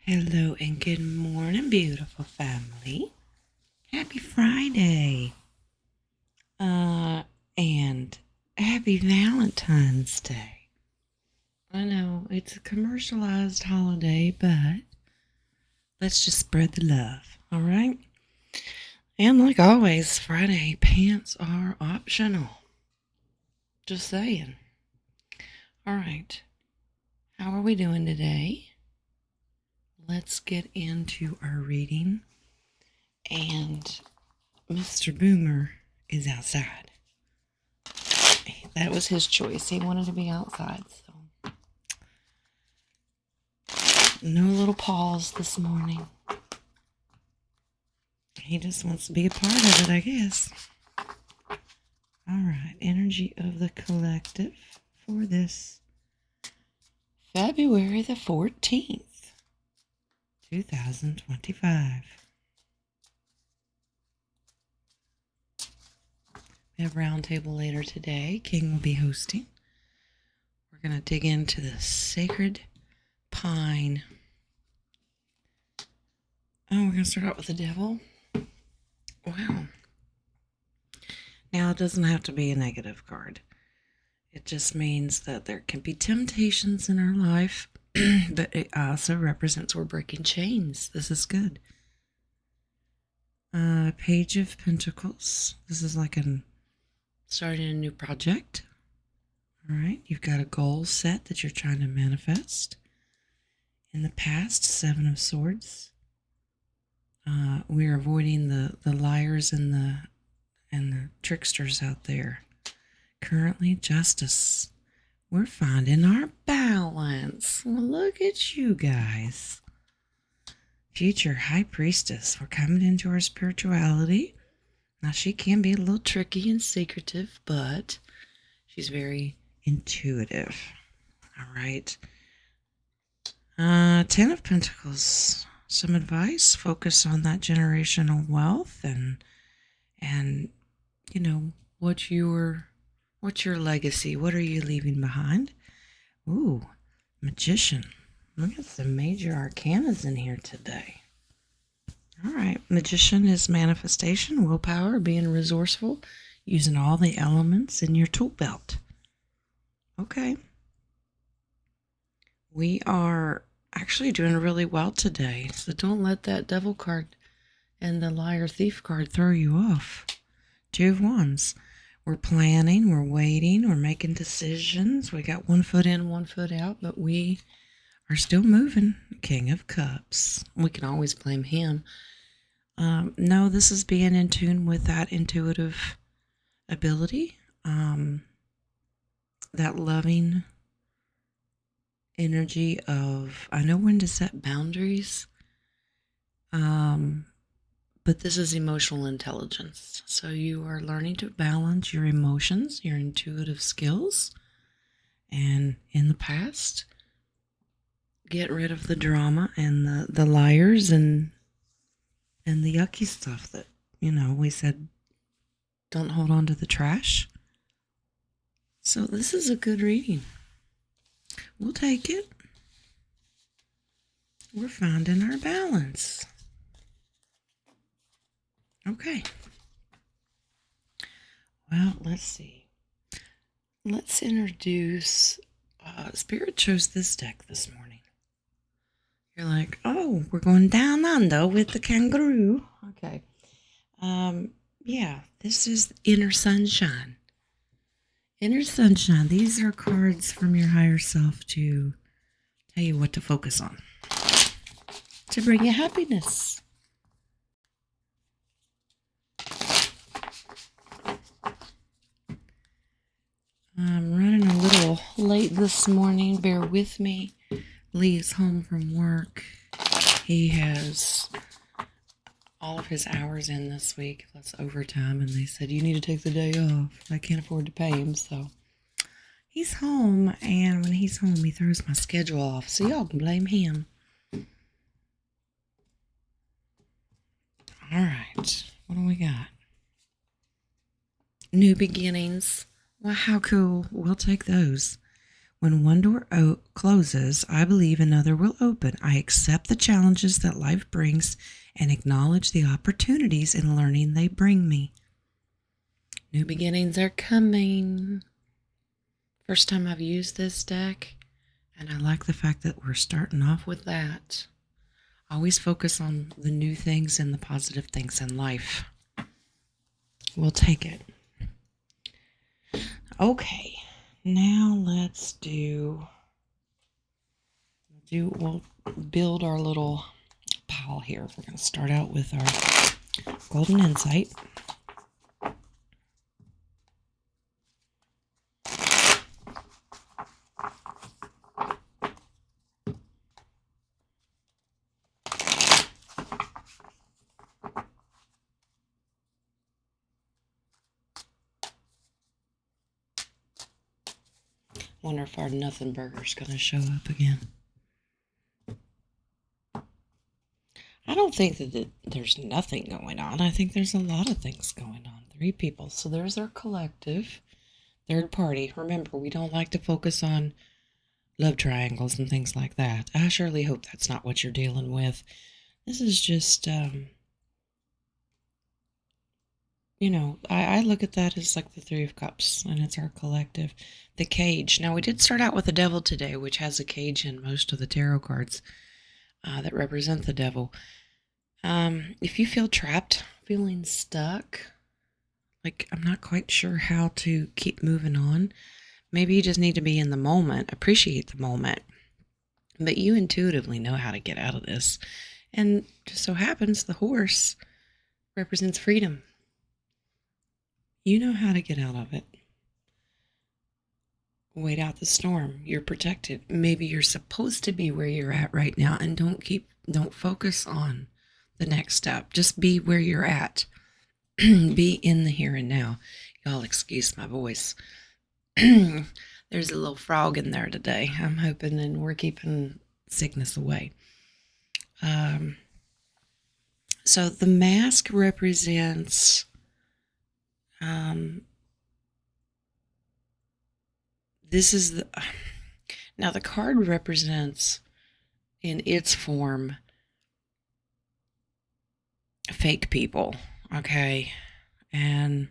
Hello and good morning, beautiful family. Happy Friday. And happy Valentine's Day. I know it's a commercialized holiday, but let's just spread the love, all right? And like always, Friday pants are optional. Just saying. All right. How are we doing today? Let's get into our reading. And Mr. Boomer is outside. That was his choice. He wanted to be outside, so no little pause this morning. He just wants to be a part of it, I guess. All right, energy of the collective for this February the 14th, 2025. We have roundtable later today. King will be hosting. We're going to dig into the sacred pine. Oh, we're going to start out with the devil. Wow. Now, it doesn't have to be a negative card. It just means that there can be temptations in our life, but it also represents we're breaking chains. This is good. Page of Pentacles. This is like starting a new project. All right. You've got a goal set that you're trying to manifest. In the past, Seven of Swords. We're avoiding the liars and the tricksters out there. Currently, Justice. We're finding our balance. Well, look at you guys. Future High Priestess. We're coming into our spirituality. Now, she can be a little tricky and secretive, but she's very intuitive. All right. Ten of Pentacles. Some advice. Focus on that generational wealth and you know, what's your legacy? What are you leaving behind? Ooh, Magician. Look at some major arcanas in here today. All right, Magician is manifestation, willpower, being resourceful, using all the elements in your tool belt. Okay. We are actually doing really well today, so don't let that devil card and the liar thief card throw you off. Two of Wands. We're planning, we're waiting, we're making decisions. We got one foot in, one foot out, but we are still moving. King of Cups. We can always blame him. No, this is being in tune with that intuitive ability, that loving energy of, I know when to set boundaries, but this is emotional intelligence. So you are learning to balance your emotions, your intuitive skills, and in the past, get rid of the drama and the liars and the yucky stuff that, we said don't hold on to the trash. So this is a good reading. We'll take it. We're finding our balance. Okay. Well, let's see. Let's introduce, Spirit chose this deck this morning. You're like, oh, we're going down under with the kangaroo. Okay. Yeah, this is Inner Sunshine. Inner Sunshine. These are cards from your higher self to tell you what to focus on, to bring you happiness. I'm running a little late this morning. Bear with me. Lee is home from work. He has all of his hours in this week, plus overtime, and they said, you need to take the day off. I can't afford to pay him, so he's home, and when he's home, he throws my schedule off, so y'all can blame him. All right, what do we got? New beginnings. Well, how cool. We'll take those. When one door closes, I believe another will open. I accept the challenges that life brings and acknowledge the opportunities and learning they bring me. New beginnings are coming. First time I've used this deck, and I like the fact that we're starting off with that. Always focus on the new things and the positive things in life. We'll take it. Okay, now we'll build our little pile here. We're going to start out with our golden insight. Wonder if our nothing burger's going to show up again. I don't think that there's nothing going on. I think there's a lot of things going on. 3 people. So there's our collective. Third party. Remember, we don't like to focus on love triangles and things like that. I surely hope that's not what you're dealing with. This is just, I look at that as like the 3 of Cups, and it's our collective. The cage. Now, we did start out with the devil today, which has a cage in most of the tarot cards that represent the devil. If you feel trapped, feeling stuck, like I'm not quite sure how to keep moving on, maybe you just need to be in the moment, appreciate the moment. But you intuitively know how to get out of this. And just so happens the horse represents freedom. You know how to get out of it. Wait out the storm. You're protected. Maybe you're supposed to be where you're at right now, and don't focus on the next step. Just be where you're at. Be in the here and now. Y'all excuse my voice. There's a little frog in there today. I'm hoping, and we're keeping sickness away. So the mask represents now the card represents in its form fake people, okay? And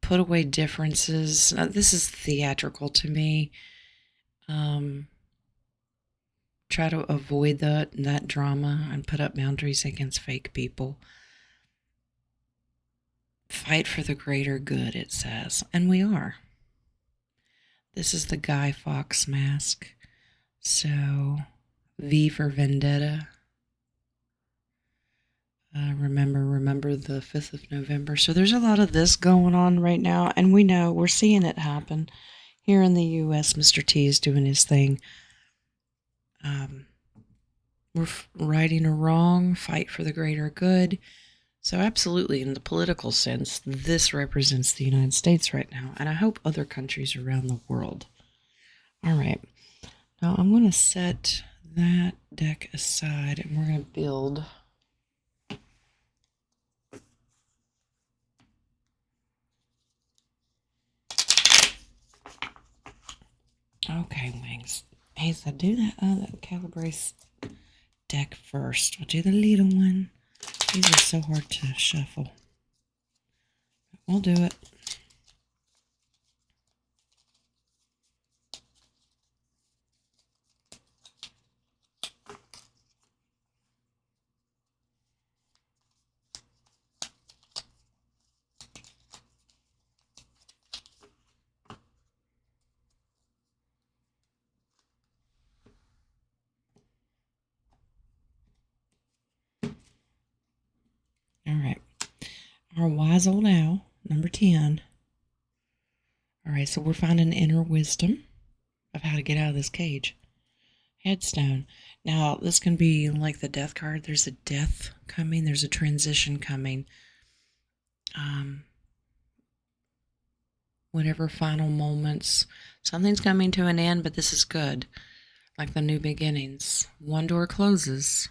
put away differences. This is theatrical to me. Try to avoid that drama and put up boundaries against fake people. Fight for the greater good, it says. And we are. This is the Guy Fawkes mask. So, V for Vendetta. Remember the 5th of November. So there's a lot of this going on right now. And we're seeing it happen. Here in the U.S., Mr. T is doing his thing. We're righting a wrong, fight for the greater good. So absolutely, in the political sense, this represents the United States right now, and I hope other countries around the world. All right, now I'm going to set that deck aside, and we're going to build. Okay, Wings. Hey, so do that Calabrese deck first. We'll do the little one. These are so hard to shuffle. We'll do it. All right. Our wise old owl, number 10. All right, so we're finding inner wisdom of how to get out of this cage. Headstone. Now, this can be like the death card. There's a death coming. There's a transition coming. Whatever final moments. Something's coming to an end, but this is good. Like the new beginnings. One door closes.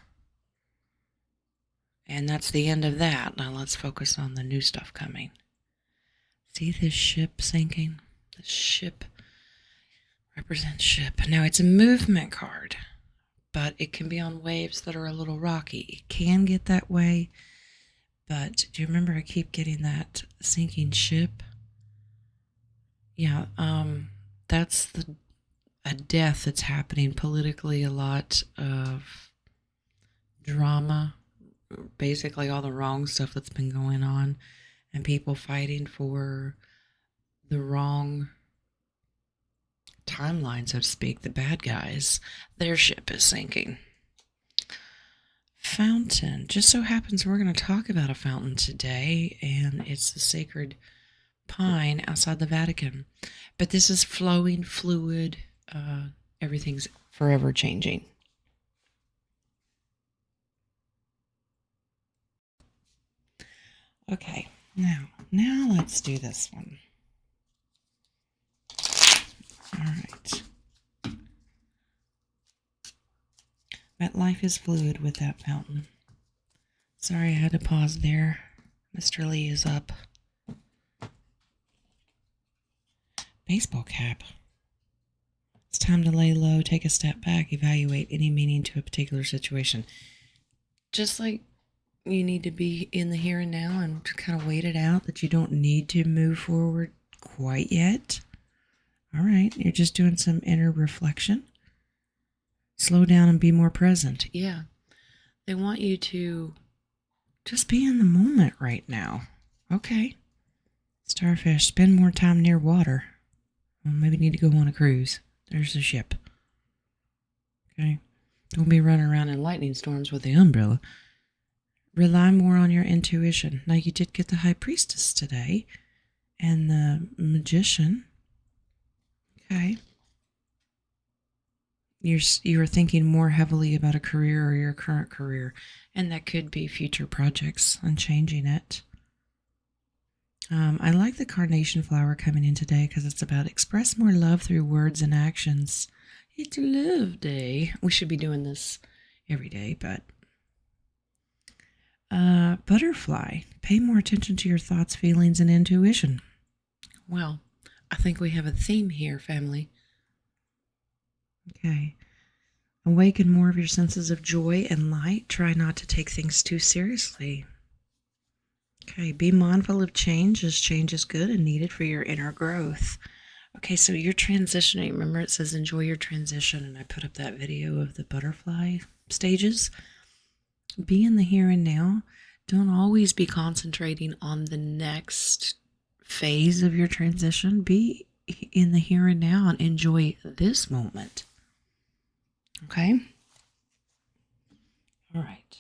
And that's the end of that. Now let's focus on the new stuff coming. See this ship sinking? The ship represents ship. Now, it's a movement card, but it can be on waves that are a little rocky. It can get that way, but do you remember I keep getting that sinking ship? Yeah, that's a death that's happening politically, a lot of drama, basically all the wrong stuff that's been going on, and people fighting for the wrong timeline, so to speak. The bad guys, their ship is sinking. Fountain. Just so happens we're going to talk about a fountain today, and it's the sacred pine outside the Vatican. But this is flowing fluid. Everything's forever changing. Okay, now let's do this one. All right. But life is fluid with that fountain. Sorry I had to pause there. Mr. Lee is up. Baseball cap. It's time to lay low, take a step back, evaluate any meaning to a particular situation. Just like you need to be in the here and now and to kind of wait it out, that you don't need to move forward quite yet. All right, you're just doing some inner reflection. Slow down and be more present. Yeah, they want you to just be in the moment right now. Okay. Starfish, spend more time near water. Well, maybe need to go on a cruise. There's the ship. Okay. Don't be running around in lightning storms with the umbrella. Rely more on your intuition. Now, you did get the High Priestess today and the Magician. Okay. You're thinking more heavily about a career or your current career, and that could be future projects and changing it. I like the carnation flower coming in today because it's about express more love through words and actions. It's love day. We should be doing this every day, but butterfly. Pay more attention to your thoughts, feelings, and intuition. Well, I think we have a theme here, family. Okay. Awaken more of your senses of joy and light. Try not to take things too seriously. Okay, be mindful of change, as change is good and needed for your inner growth. Okay, so you're transitioning. Remember, it says enjoy your transition, and I put up that video of the butterfly stages. Be in the here and now. Don't always be concentrating on the next phase of your transition. Be in the here and now and enjoy this moment. Okay? All right.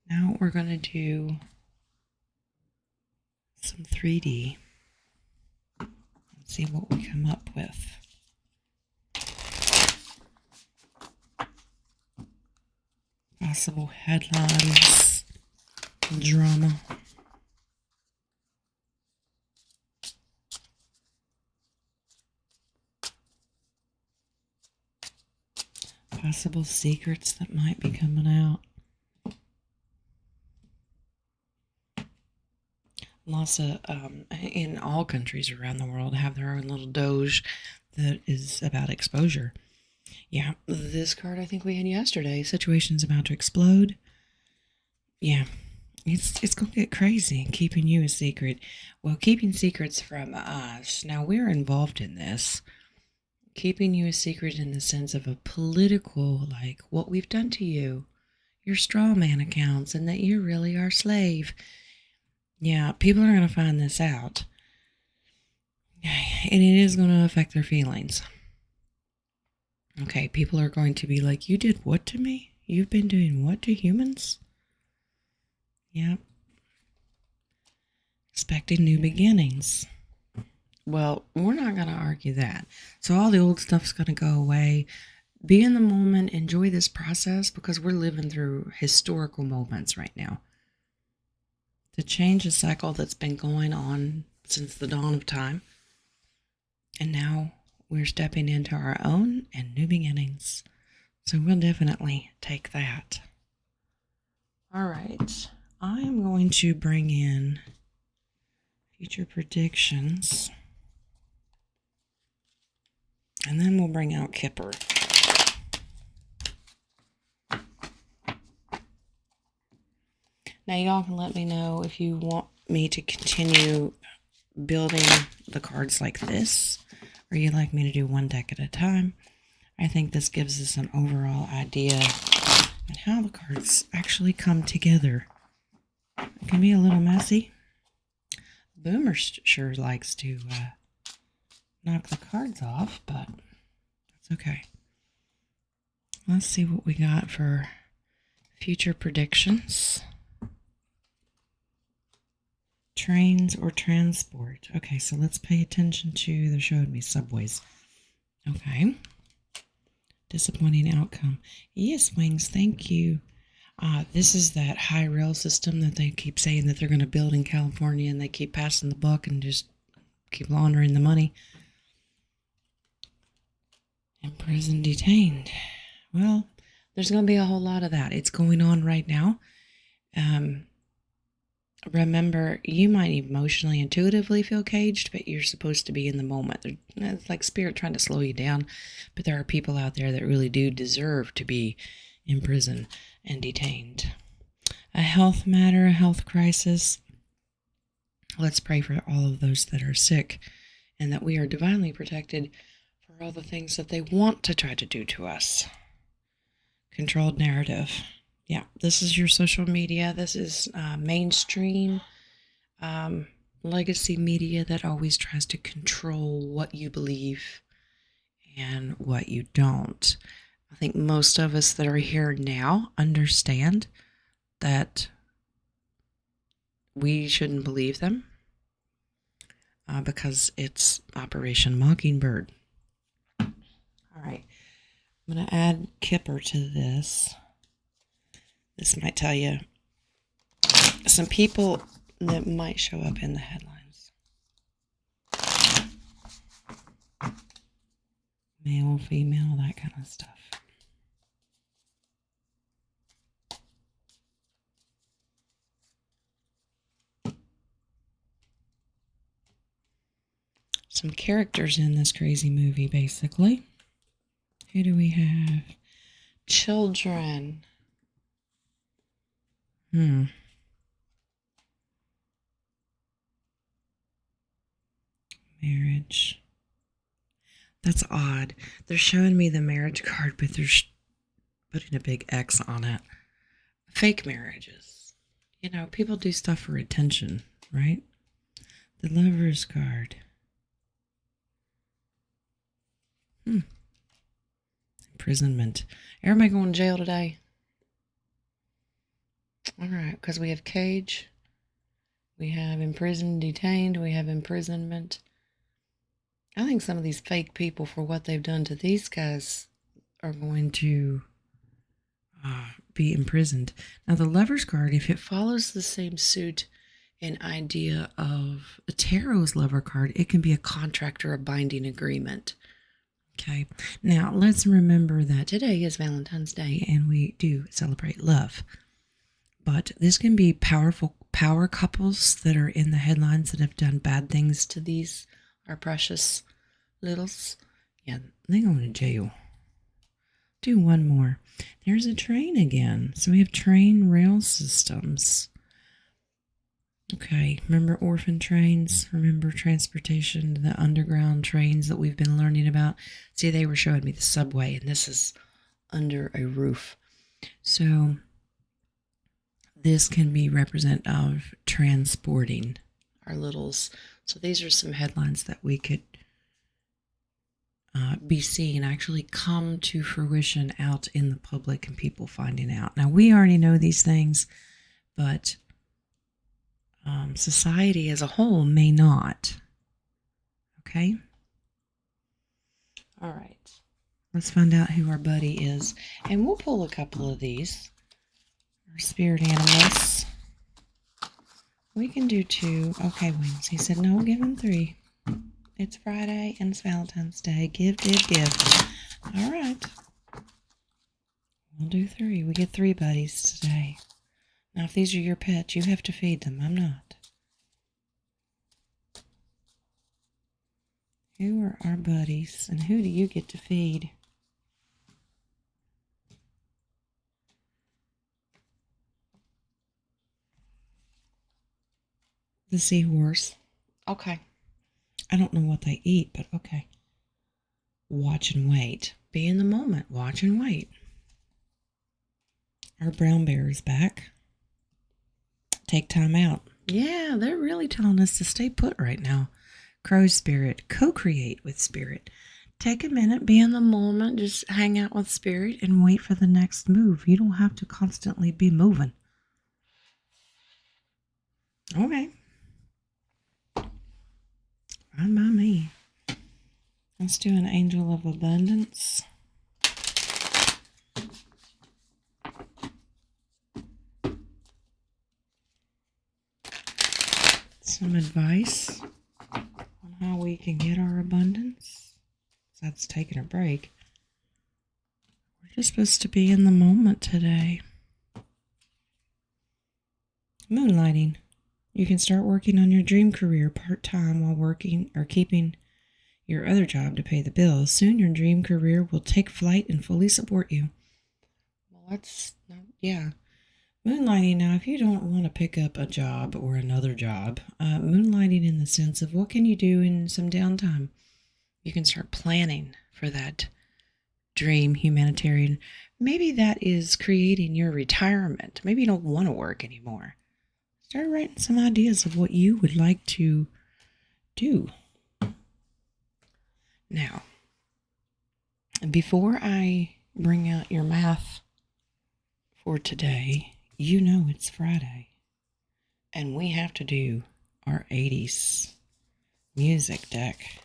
Now we're going to do some 3D. Let's see what we come up with. Possible headlines, drama. Possible secrets that might be coming out. Lots of, in all countries around the world, have their own little doge that is about exposure. Yeah, this card I think we had yesterday. Situation's about to explode. Yeah, it's going to get crazy. Keeping you a secret. Well, keeping secrets from us. Now, we're involved in this. Keeping you a secret in the sense of a political, like what we've done to you. Your straw man accounts, and that you're really our slave. Yeah, people are going to find this out. And it is going to affect their feelings. Okay, people are going to be like, you did what to me? You've been doing what to humans? Yep. Expecting new beginnings. Well, we're not going to argue that. So all the old stuff's going to go away. Be in the moment. Enjoy this process because we're living through historical moments right now. To change a cycle that's been going on since the dawn of time. And now we're stepping into our own and new beginnings. So we'll definitely take that. All right. I am going to bring in future predictions. And then we'll bring out Kipper. Now, y'all can let me know if you want me to continue building the cards like this, or you'd like me to do one deck at a time. I think this gives us an overall idea on how the cards actually come together. It can be a little messy. Boomer sure likes to knock the cards off, but that's okay. Let's see what we got for future predictions. Trains or transport. Okay, so let's pay attention to, they showed me subways. Okay. Disappointing outcome. Yes, Wings, thank you. This is that high rail system that they keep saying that they're going to build in California, and they keep passing the buck and just keep laundering the money. Imprisoned, detained. Well, there's going to be a whole lot of that. It's going on right now. Remember, you might emotionally, intuitively feel caged, but you're supposed to be in the moment. It's like spirit trying to slow you down, but there are people out there that really do deserve to be in prison and detained. A health matter, a health crisis. Let's pray for all of those that are sick and that we are divinely protected for all the things that they want to try to do to us. Controlled narrative. Yeah, this is your social media. This is mainstream legacy media that always tries to control what you believe and what you don't. I think most of us that are here now understand that we shouldn't believe them because it's Operation Mockingbird. All right, I'm going to add Kipper to this. This might tell you some people that might show up in the headlines. Male, female, that kind of stuff. Some characters in this crazy movie, basically. Who do we have? Children. Marriage. That's odd. They're showing me the marriage card, but they're putting a big X on it. Fake marriages. You know, people do stuff for attention, right? The Lover's card. Imprisonment. Everybody going to jail today? All right, because we have cage. We have imprisoned, detained. We have imprisonment. I think some of these fake people, for what they've done to these guys, are going to be imprisoned. Now, the Lover's card, if it follows the same suit and idea of a tarot's Lover card, it can be a contract or a binding agreement. Okay. Now, let's remember that today is Valentine's Day, and we do celebrate love. But this can be power couples that are in the headlines that have done bad things to these, our precious littles. Yeah, they're going to jail. Do one more. There's a train again. So we have train rail systems. Okay, remember orphan trains? Remember transportation, the underground trains that we've been learning about? See, they were showing me the subway, and this is under a roof. So this can be representative of transporting our littles. So these are some headlines that we could be seeing actually come to fruition out in the public and people finding out. Now, we already know these things, but society as a whole may not. Okay? All right. Let's find out who our buddy is. And we'll pull a couple of these. Our spirit animals. We can do 2. Okay, Wings. He said, no, give him 3. It's Friday and it's Valentine's Day. Give. All right. We'll do 3. We get 3 buddies today. Now, if these are your pets, you have to feed them. I'm not. Who are our buddies, and who do you get to feed? The seahorse. Okay. I don't know what they eat, but okay. Watch and wait. Be in the moment. Watch and wait. Our brown bear is back. Take time out. Yeah, they're really telling us to stay put right now. Crow spirit. Co-create with spirit. Take a minute. Be in the moment. Just hang out with spirit and wait for the next move. You don't have to constantly be moving. Okay. Fine by me. Let's do an angel of abundance. Some advice on how we can get our abundance. Besides taking a break. We're just supposed to be in the moment today. Moonlighting. You can start working on your dream career part-time while working or keeping your other job to pay the bills. Soon your dream career will take flight and fully support you. Well, yeah. Moonlighting, now, if you don't want to pick up a job or another job, moonlighting in the sense of what can you do in some downtime? You can start planning for that dream humanitarian. Maybe that is creating your retirement. Maybe you don't want to work anymore. Start writing some ideas of what you would like to do. Now, before I bring out your math for today, you know it's Friday. And we have to do our 80s music deck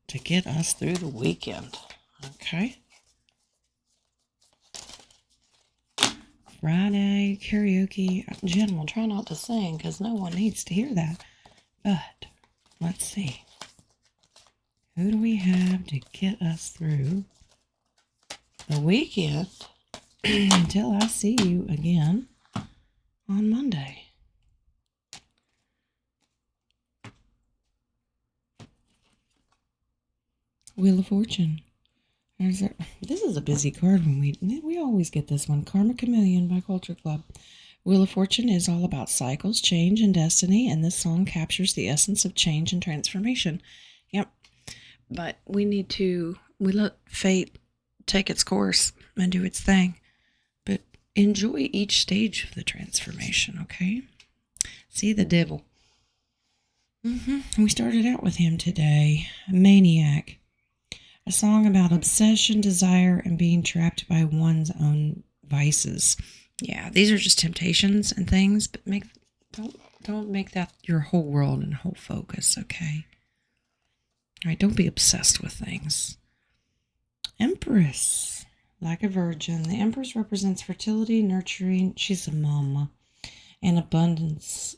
to get us through the weekend. Okay? Friday karaoke. Jen will try not to sing because no one needs to hear that. But let's see. Who do we have to get us through the weekend until I see you again on Monday? Wheel of Fortune. This is a busy card when we always get this one. Karma Chameleon by Culture Club. Wheel of Fortune is all about cycles, change, and destiny, and this song captures the essence of change and transformation. Yep. But we let fate take its course and do its thing. But enjoy each stage of the transformation, okay? See the devil. We started out with him today. Maniac. A song about obsession, desire, and being trapped by one's own vices. Yeah, these are just temptations and things, but don't make that your whole world and whole focus, okay? All right, don't be obsessed with things. Empress, like a virgin. The Empress represents fertility, nurturing. She's a mama. And abundance.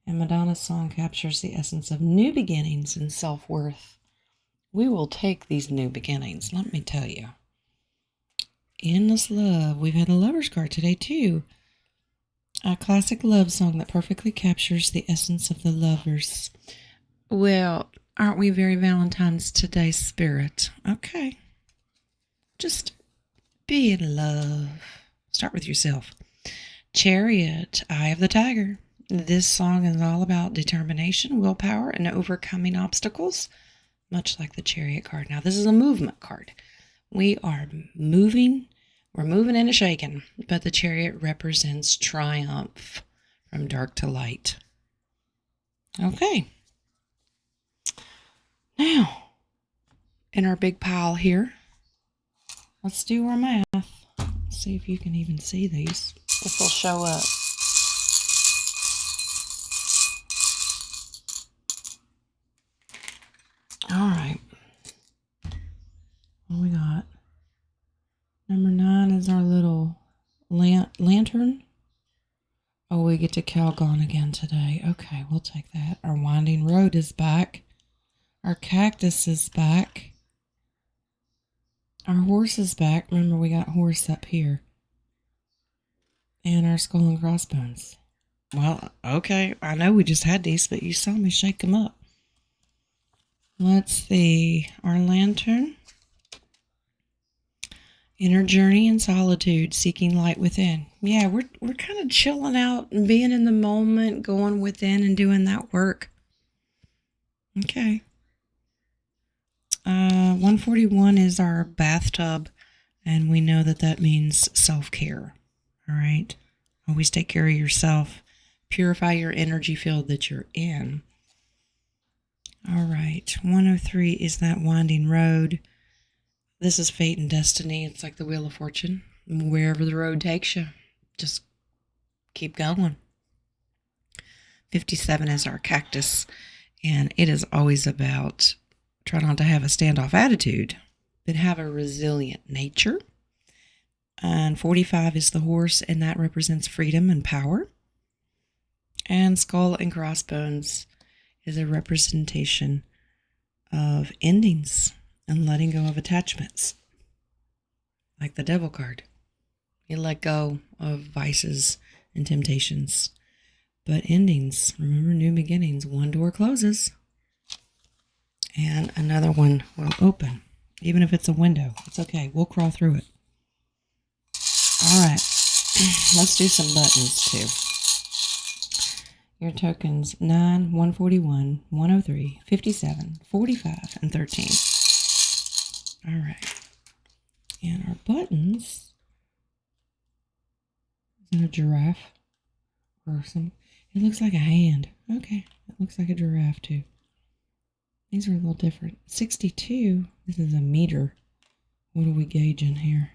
And Madonna's song captures the essence of new beginnings and self-worth. We will take these new beginnings, let me tell you. Endless love. We've had a lover's card today, too. A classic love song that perfectly captures the essence of the lovers. Well, aren't we very Valentine's today, spirit? Okay. Just be in love. Start with yourself. Chariot, Eye of the Tiger. This song is all about determination, willpower, and overcoming obstacles. Much like the Chariot card. Now, this is a movement card. We are moving. We're moving and shaking. But the Chariot represents triumph from dark to light. Okay. Now, in our big pile here, let's do our math. See if you can even see these. If they'll show up. All right. What we got? Number 9 is our little lantern. Oh, we get to Calgon again today. Okay, we'll take that. Our winding road is back. Our cactus is back. Our horse is back. Remember, we got horse up here. And our skull and crossbones. Well, okay. I know we just had these, but you saw me shake them up. Let's see. Our lantern. Inner journey and solitude, seeking light within. Yeah, we're kind of chilling out and being in the moment, going within and doing that work. Okay. 141 is our bathtub, and we know that that means self-care. All right. Always take care of yourself. Purify your energy field that you're in. All right. 103 is that winding road. This is fate and destiny. It's like the Wheel of Fortune. Wherever the road takes you, just keep going. 57 is our cactus, and it is always about try not to have a standoff attitude, but have a resilient nature. And 45 is the horse, and that represents freedom and power. And skull and crossbones is a representation of endings and letting go of attachments. Like the devil card. You let go of vices and temptations. But endings, remember, new beginnings. One door closes and another one will open. Even if it's a window, it's okay. We'll crawl through it. All right. Let's do some buttons too. Your tokens 9, 141, 103, 57, 45, and 13. All right. And our buttons. Is it a giraffe? Or some? It looks like a hand. Okay. It looks like a giraffe too. These are a little different. 62. This is a meter. What are we gauging here?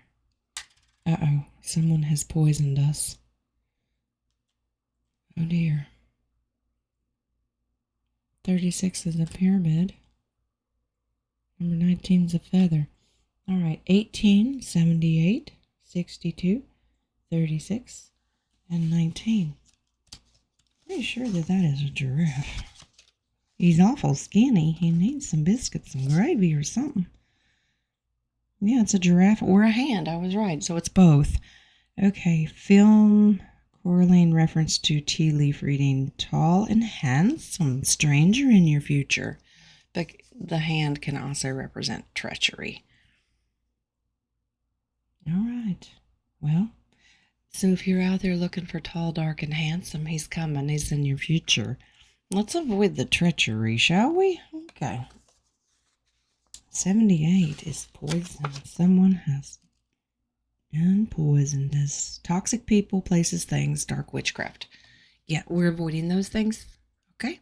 Uh-oh. Someone has poisoned us. Oh dear. 36 is a pyramid. Number 19 is a feather. All right. 18, 78, 62, 36, and 19. Pretty sure that is a giraffe. He's awful skinny. He needs some biscuits and gravy or something. Yeah, it's a giraffe or a hand. I was right. So it's both. Okay. Film Coraline reference to tea leaf reading. Tall and handsome stranger in your future. But the hand can also represent treachery. All right. Well, so if you're out there looking for tall, dark, and handsome, he's coming. He's in your future. Let's avoid the treachery, shall we? Okay. 78 is poison. Someone has unpoisoned us. Toxic people, places, things, dark witchcraft. Yeah, we're avoiding those things. Okay.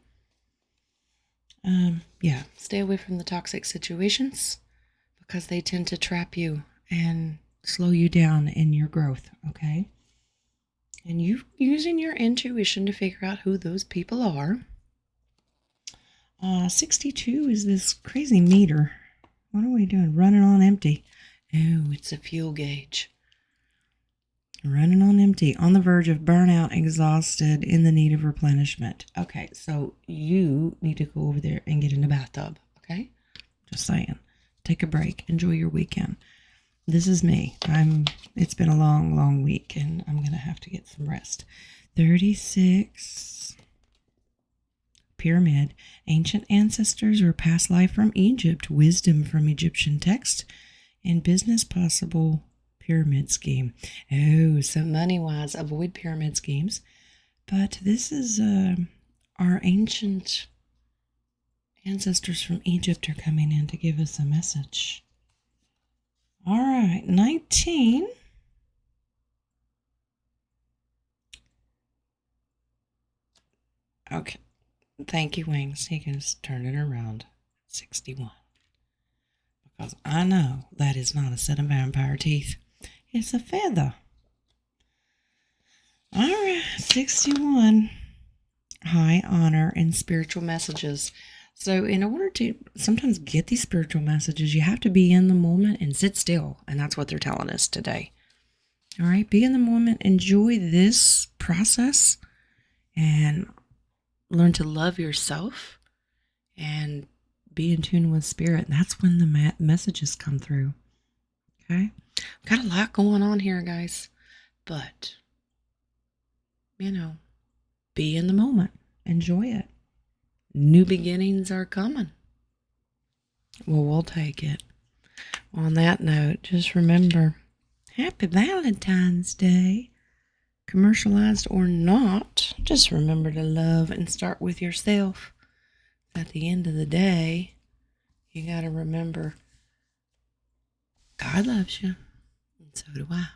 Yeah, stay away from the toxic situations because they tend to trap you and slow you down in your growth. Okay. And you using your intuition to figure out who those people are. 62 is this crazy meter. What are we doing? Running on empty. Oh, it's a fuel gauge. Running on empty, on the verge of burnout, exhausted, in the need of replenishment. Okay, so you need to go over there and get in the bathtub, okay? Just saying. Take a break. Enjoy your weekend. This is me. It's been a long, long week, and I'm going to have to get some rest. 36. Pyramid. Ancient ancestors or past life from Egypt. Wisdom from Egyptian text. And business possible pyramid scheme. Oh, so money-wise, avoid pyramid schemes. But this is our ancient ancestors from Egypt are coming in to give us a message. All right, 19. Okay, thank you, Wings. He can turn it around. 61. Because I know that is not a set of vampire teeth. It's a feather. All right, 61. High honor and spiritual messages. So in order to sometimes get these spiritual messages, you have to be in the moment and sit still. And that's what they're telling us today. All right, be in the moment. Enjoy this process and learn to love yourself and be in tune with spirit. And that's when the messages come through. Okay. Got a lot going on here, guys. But, be in the moment. Enjoy it. New beginnings are coming. Well, we'll take it. On that note, just remember, Happy Valentine's Day. Commercialized or not, just remember to love and start with yourself. At the end of the day, you got to remember God loves you, and so do I.